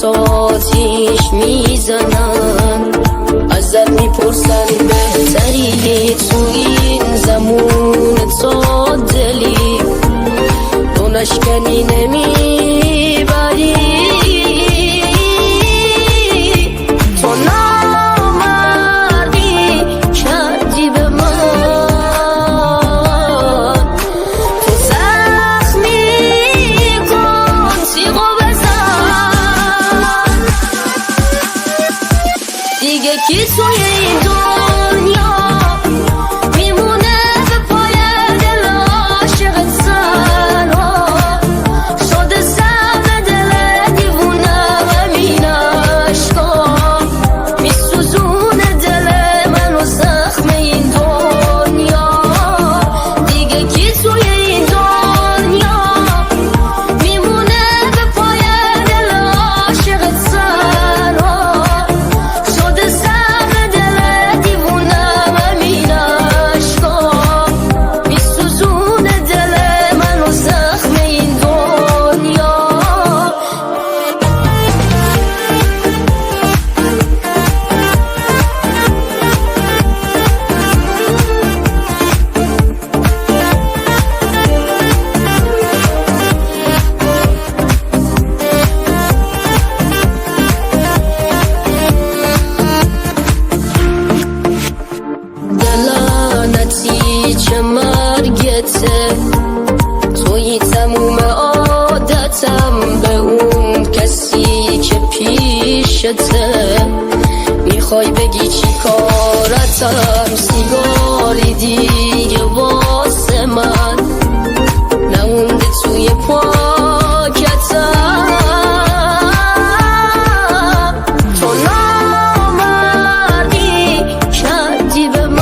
بساتیش میزنن، ازت میپرسن بهتری تو این زمون تا دلی، تو نشکنی نمیبری، تو نامردی کردی به من، تو زخمی کن تیغو بزن، دیگه کی توی این دنیا میمونه به پای دل عاشقت تنها، شده سم دل دیوونم همین عشقا، میسوزونه دل منو زخم این دنیا، دیگه کی توی این دنیا میمونه به پای دل عاشقت تنها، شده سم دل دیوونم همین عشقا، میسوزونه دل منو زخم این دنیا. دلعنتی چه مرگته، توی تموم عادتم به اون کسی که پیشته، میخوای بگی چی کارتم، سیگاری دیگه واسه من نمونده توی پاکتم، تو نامردی کردی به من،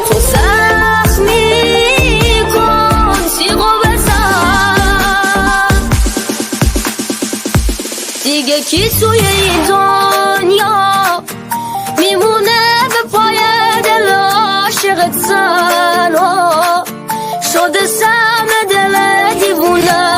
تو زخمی کن تیغو بزن، دیگه کی توی این دنیا میمونه به پای دل عاشقت تنها، شده سم دل دیوونه